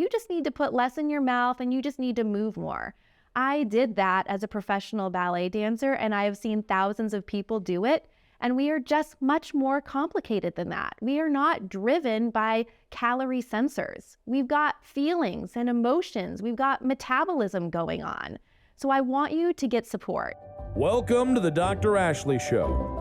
you just need to put less in your mouth and you just need to move more. I did that as a professional ballet dancer, and I have seen thousands of people do it. And we are just much more complicated than that. We are not driven by calorie sensors. We've got feelings and emotions. We've got metabolism going on. So I want you to get support. Welcome to the Dr. Ashley Show.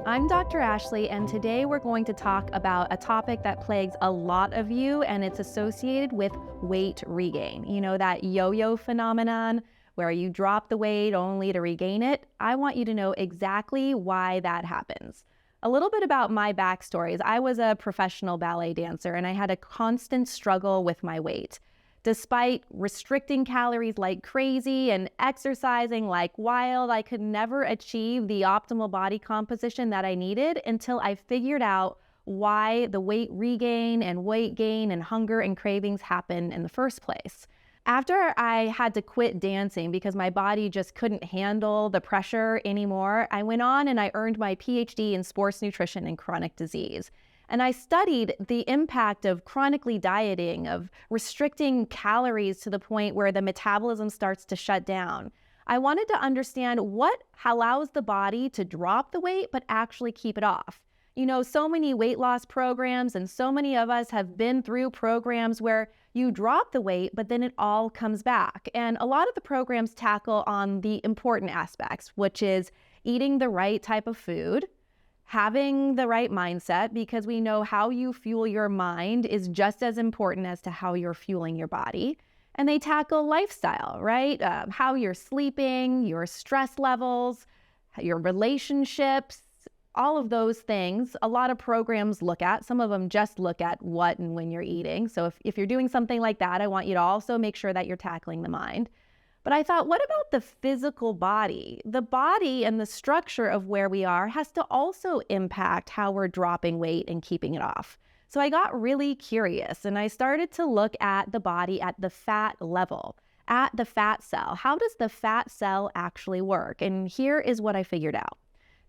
I'm Dr. Ashley, and today we're going to talk about a topic that plagues a lot of you, and it's associated with weight regain. You know, that yo-yo phenomenon where you drop the weight only to regain it. I want you to know exactly why that happens. A little bit about my backstory is I was a professional ballet dancer, and I had a constant struggle with my weight. Despite restricting calories like crazy and exercising like wild, I could never achieve the optimal body composition that I needed until I figured out why the weight regain and weight gain and hunger and cravings happen in the first place. After I had to quit dancing because my body just couldn't handle the pressure anymore, I went on and I earned my Ph.D. in sports nutrition and chronic disease. And I studied the impact of chronically dieting, of restricting calories to the point where the metabolism starts to shut down. I wanted to understand what allows the body to drop the weight, but actually keep it off. You know, so many weight loss programs and so many of us have been through programs where you drop the weight, but then it all comes back. And a lot of the programs tackle on the important aspects, which is eating the right type of food, having the right mindset, because we know how you fuel your mind is just as important as to how you're fueling your body. And they tackle lifestyle, right? How you're sleeping, your stress levels, your relationships, all of those things. A lot of programs look at, some of them just look at what and when you're eating. So if you're doing something like that, I want you to also make sure that you're tackling the mind. But I thought, what about the physical body? The body and the structure of where we are has to also impact how we're dropping weight and keeping it off. So I got really curious and I started to look at the body at the fat level, at the fat cell. How does the fat cell actually work? And here is what I figured out.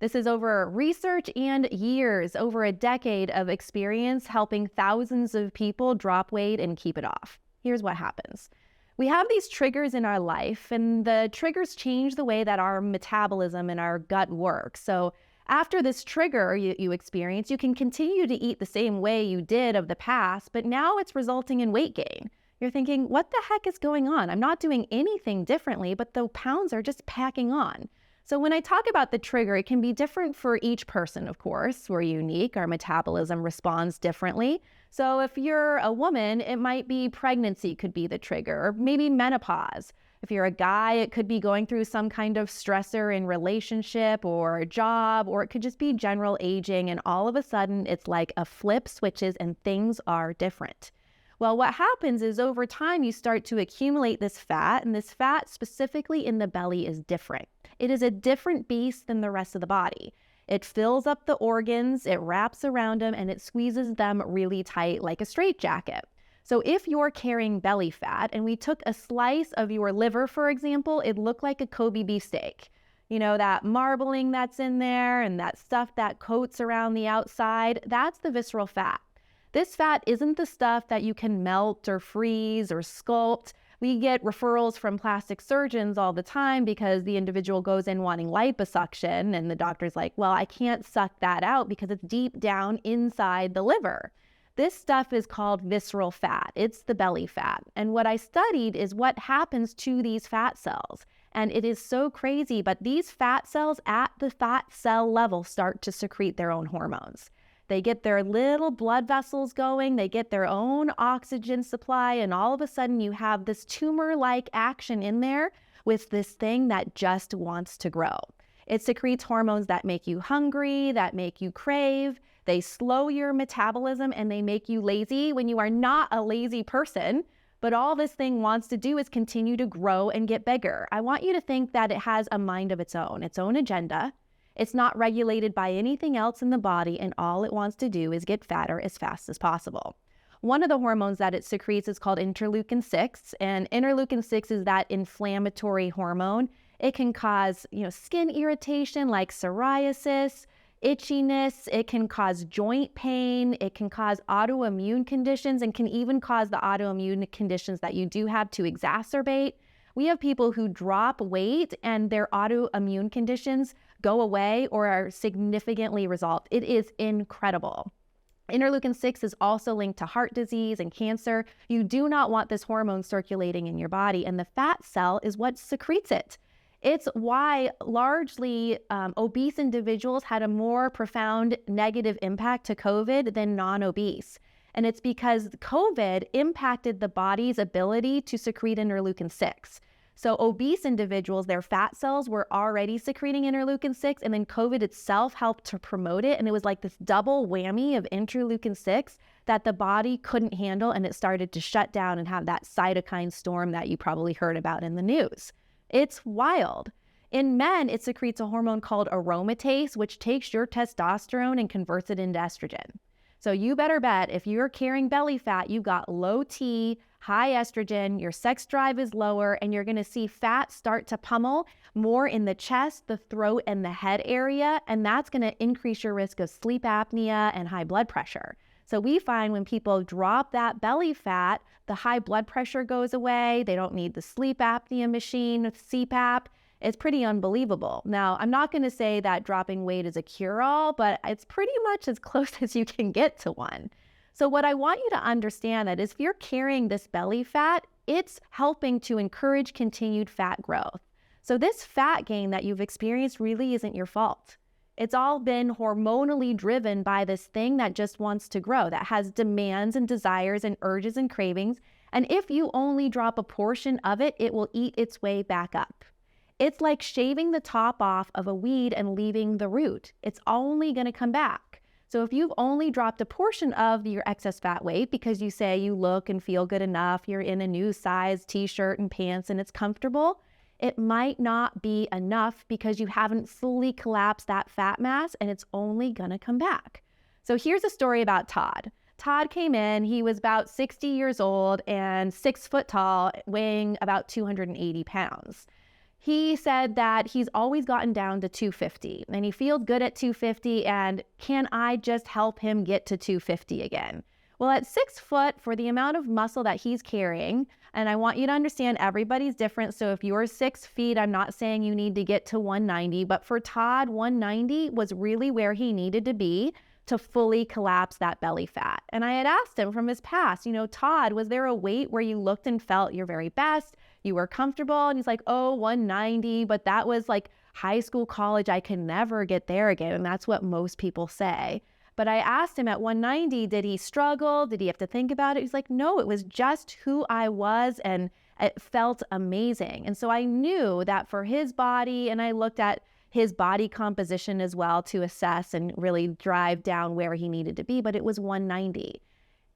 This is over research and years, over a decade of experience helping thousands of people drop weight and keep it off. Here's what happens. We have these triggers in our life, and the triggers change the way that our metabolism and our gut work. So after this trigger you experience, you can continue to eat the same way you did of the past, but now it's resulting in weight gain. You're thinking, what the heck is going on? I'm not doing anything differently, but the pounds are just packing on. So when I talk about the trigger, it can be different for each person, of course. We're unique. Our metabolism responds differently. So if you're a woman, it might be pregnancy could be the trigger, or maybe menopause. If you're a guy, it could be going through some kind of stressor in relationship or a job, or it could just be general aging. And all of a sudden, it's like a flip switches and things are different. Well, what happens is over time, you start to accumulate this fat, and this fat specifically in the belly is different. It is a different beast than the rest of the body. It fills up the organs, it wraps around them, and it squeezes them really tight like a straitjacket. So if you're carrying belly fat, and we took a slice of your liver, for example, it looked like a Kobe beefsteak. You know, that marbling that's in there and that stuff that coats around the outside, that's the visceral fat. This fat isn't the stuff that you can melt or freeze or sculpt. We get referrals from plastic surgeons all the time because the individual goes in wanting liposuction and the doctor's like, well, I can't suck that out because it's deep down inside the liver. This stuff is called visceral fat. It's the belly fat. And what I studied is what happens to these fat cells. And it is so crazy, but these fat cells at the fat cell level start to secrete their own hormones. They get their little blood vessels going, they get their own oxygen supply, and all of a sudden you have this tumor-like action in there with this thing that just wants to grow. It secretes hormones that make you hungry, that make you crave. They slow your metabolism and they make you lazy when you are not a lazy person. But all this thing wants to do is continue to grow and get bigger. I want you to think that it has a mind of its own agenda. It's not regulated by anything else in the body, and all it wants to do is get fatter as fast as possible. One of the hormones that it secretes is called interleukin 6, and interleukin 6 is that inflammatory hormone. It can cause, skin irritation like psoriasis. itchiness, it can cause joint pain, it can cause autoimmune conditions, and can even cause the autoimmune conditions that you do have to exacerbate. We have people who drop weight and their autoimmune conditions go away or are significantly resolved. It is incredible. Interleukin 6 is also linked to heart disease and cancer. You do not want this hormone circulating in your body, and the fat cell is what secretes it. It's why largely obese individuals had a more profound negative impact to COVID than non-obese. And it's because COVID impacted the body's ability to secrete interleukin 6. So obese individuals, their fat cells were already secreting interleukin 6, and then COVID itself helped to promote it. And it was like this double whammy of interleukin 6 that the body couldn't handle, and it started to shut down and have that cytokine storm that you probably heard about in the news. It's wild. In men, it secretes a hormone called aromatase, which takes your testosterone and converts it into estrogen. So you better bet if you're carrying belly fat, you've got low T, high estrogen, your sex drive is lower, and you're going to see fat start to pummel more in the chest, the throat, and the head area, and that's going to increase your risk of sleep apnea and high blood pressure. So we find when people drop that belly fat, the high blood pressure goes away. They don't need the sleep apnea machine with CPAP. It's pretty unbelievable. Now, I'm not going to say that dropping weight is a cure-all, but it's pretty much as close as you can get to one. So what I want you to understand that is if you're carrying this belly fat, it's helping to encourage continued fat growth. So this fat gain that you've experienced really isn't your fault. It's all been hormonally driven by this thing that just wants to grow, that has demands and desires and urges and cravings. And if you only drop a portion of it, it will eat its way back up. It's like shaving the top off of a weed and leaving the root. It's only going to come back. So if you've only dropped a portion of your excess fat weight because you say you look and feel good enough, you're in a new size t-shirt and pants and it's comfortable, it might not be enough because you haven't fully collapsed that fat mass and it's only going to come back. So here's a story about Todd. Todd came in, he was about 60 years old and 6 foot tall, weighing about 280 pounds. He said that he's always gotten down to 250 and he feels good at 250, and can I just help him get to 250 again? Well, at 6 foot, for the amount of muscle that he's carrying, and I want you to understand everybody's different. So if you're 6 feet, I'm not saying you need to get to 190, but for Todd, 190 was really where he needed to be to fully collapse that belly fat. And I had asked him from his past, Todd, was there a weight where you looked and felt your very best? You were comfortable? And he's like, 190, but that was like high school, college. I can never get there again. And that's what most people say. But I asked him at 190, did he struggle? Did he have to think about it? He's like, no, it was just who I was and it felt amazing. And so I knew that for his body, and I looked at his body composition as well to assess and really drive down where he needed to be, but it was 190.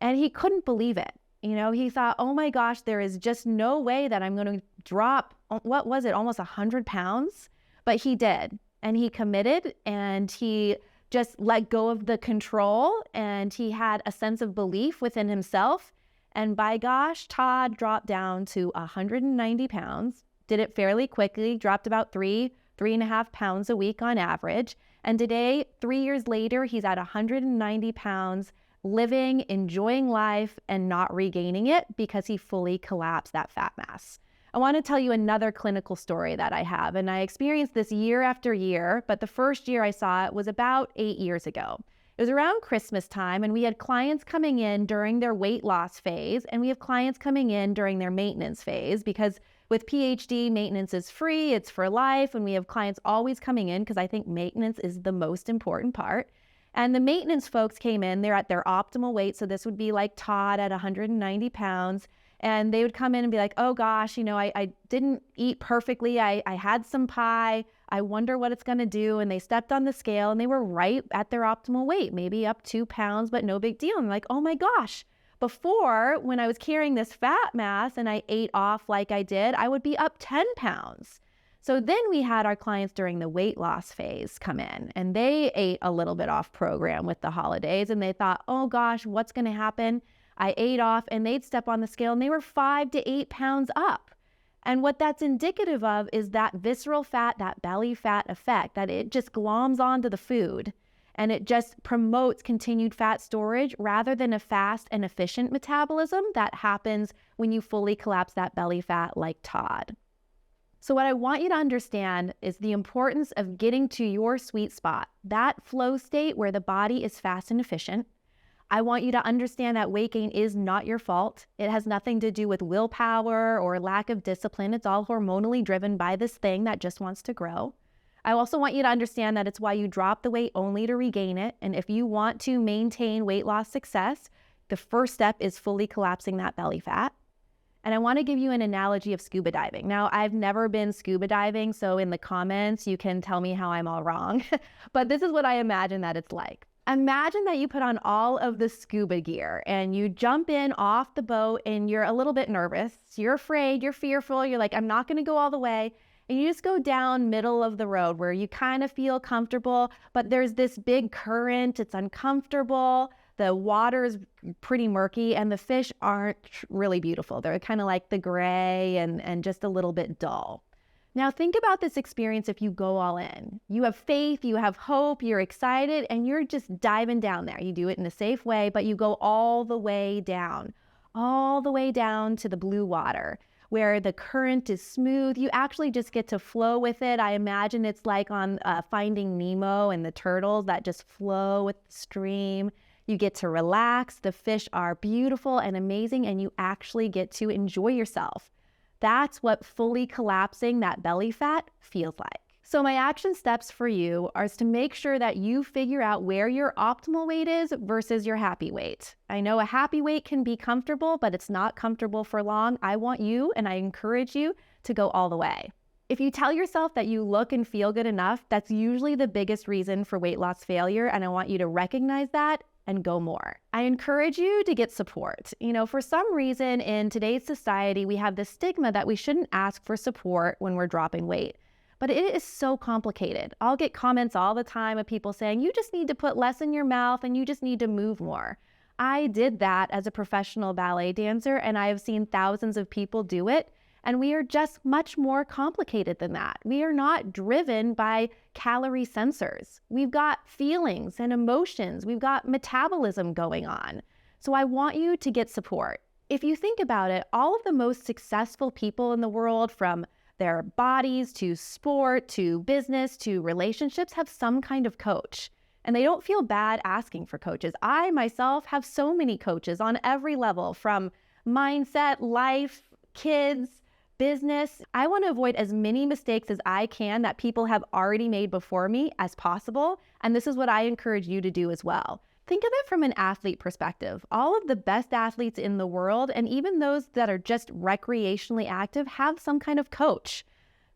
And he couldn't believe it. He thought, oh my gosh, there is just no way that I'm going to drop, what was it, almost 100 pounds? But he did. And he committed and he just let go of the control, and he had a sense of belief within himself. And by gosh, Todd dropped down to 190 pounds, did it fairly quickly, dropped about 3.5 pounds a week on average. And today, 3 years later, he's at 190 pounds, living, enjoying life, and not regaining it because he fully collapsed that fat mass. I want to tell you another clinical story that I have, and I experienced this year after year, but the first year I saw it was about 8 years ago. It was around Christmas time, and we had clients coming in during their weight loss phase, and we have clients coming in during their maintenance phase, because with Ph.D, maintenance is free, it's for life, and we have clients always coming in because I think maintenance is the most important part. And the maintenance folks came in, they're at their optimal weight, so this would be like Todd at 190 pounds, and they would come in and be like, oh gosh, I didn't eat perfectly, I had some pie, I wonder what it's going to do. And they stepped on the scale and they were right at their optimal weight, maybe up 2 pounds, but no big deal. And I'm like, oh my gosh, before, when I was carrying this fat mass and I ate off like I did, I would be up 10 pounds. So then we had our clients during the weight loss phase come in, and they ate a little bit off program with the holidays, and they thought, oh gosh, what's going to happen? I ate off, and they'd step on the scale and they were 5 to 8 pounds up. And what that's indicative of is that visceral fat, that belly fat effect, that it just gloms onto the food. And it just promotes continued fat storage rather than a fast and efficient metabolism that happens when you fully collapse that belly fat like Todd. So what I want you to understand is the importance of getting to your sweet spot, that flow state where the body is fast and efficient. I want you to understand that weight gain is not your fault. It has nothing to do with willpower or lack of discipline. It's all hormonally driven by this thing that just wants to grow. I also want you to understand that it's why you drop the weight only to regain it. And if you want to maintain weight loss success, the first step is fully collapsing that belly fat. And I want to give you an analogy of scuba diving. Now, I've never been scuba diving, so in the comments, you can tell me how I'm all wrong. But this is what I imagine that it's like. Imagine that you put on all of the scuba gear and you jump in off the boat and you're a little bit nervous. You're afraid, you're fearful, you're like, I'm not going to go all the way. And you just go down middle of the road where you kind of feel comfortable, but there's this big current, it's uncomfortable. The water is pretty murky and the fish aren't really beautiful. They're kind of like the gray and just a little bit dull. Now think about this experience if you go all in. You have faith, you have hope, you're excited, and you're just diving down there. You do it in a safe way, but you go all the way down to the blue water where the current is smooth. You actually just get to flow with it. I imagine it's like on Finding Nemo and the turtles that just flow with the stream. You get to relax, the fish are beautiful and amazing, and you actually get to enjoy yourself. That's what fully collapsing that belly fat feels like. So my action steps for you are to make sure that you figure out where your optimal weight is versus your happy weight. I know a happy weight can be comfortable, but it's not comfortable for long. I want you, and I encourage you to go all the way. If you tell yourself that you look and feel good enough, that's usually the biggest reason for weight loss failure, and I want you to recognize that and go more. I encourage you to get support. For some reason in today's society, we have this stigma that we shouldn't ask for support when we're dropping weight. But it is so complicated. I'll get comments all the time of people saying, you just need to put less in your mouth and you just need to move more. I did that as a professional ballet dancer, and I have seen thousands of people do it. And we are just much more complicated than that. We are not driven by calorie sensors. We've got feelings and emotions. We've got metabolism going on. So I want you to get support. If you think about it, all of the most successful people in the world, from their bodies to sport to business to relationships, have some kind of coach. And they don't feel bad asking for coaches. I myself have so many coaches on every level, from mindset, life, kids, business. I want to avoid as many mistakes as I can that people have already made before me as possible. And this is what I encourage you to do as well. Think of it from an athlete perspective. All of the best athletes in the world, and even those that are just recreationally active, have some kind of coach.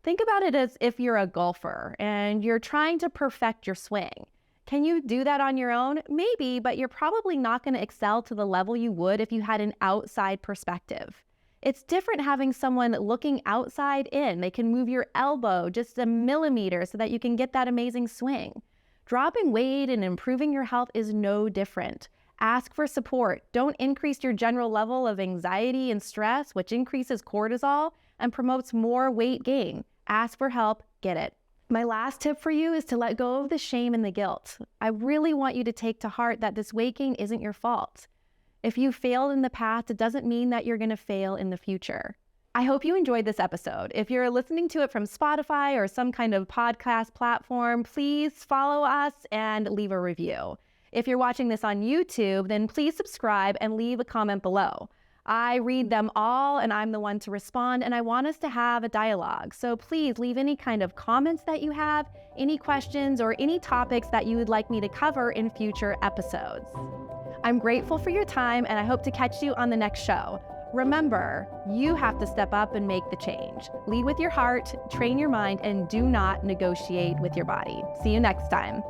Think about it as if you're a golfer and you're trying to perfect your swing. Can you do that on your own? Maybe, but you're probably not going to excel to the level you would if you had an outside perspective. It's different having someone looking outside in. They can move your elbow just a millimeter so that you can get that amazing swing. Dropping weight and improving your health is no different. Ask for support. Don't increase your general level of anxiety and stress, which increases cortisol and promotes more weight gain. Ask for help, get it. My last tip for you is to let go of the shame and the guilt. I really want you to take to heart that this weight gain isn't your fault. If you failed in the past, it doesn't mean that you're going to fail in the future. I hope you enjoyed this episode. If you're listening to it from Spotify or some kind of podcast platform, please follow us and leave a review. If you're watching this on YouTube, then please subscribe and leave a comment below. I read them all and I'm the one to respond, and I want us to have a dialogue. So please leave any kind of comments that you have, any questions, or any topics that you would like me to cover in future episodes. I'm grateful for your time, and I hope to catch you on the next show. Remember, you have to step up and make the change. Lead with your heart, train your mind, and do not negotiate with your body. See you next time.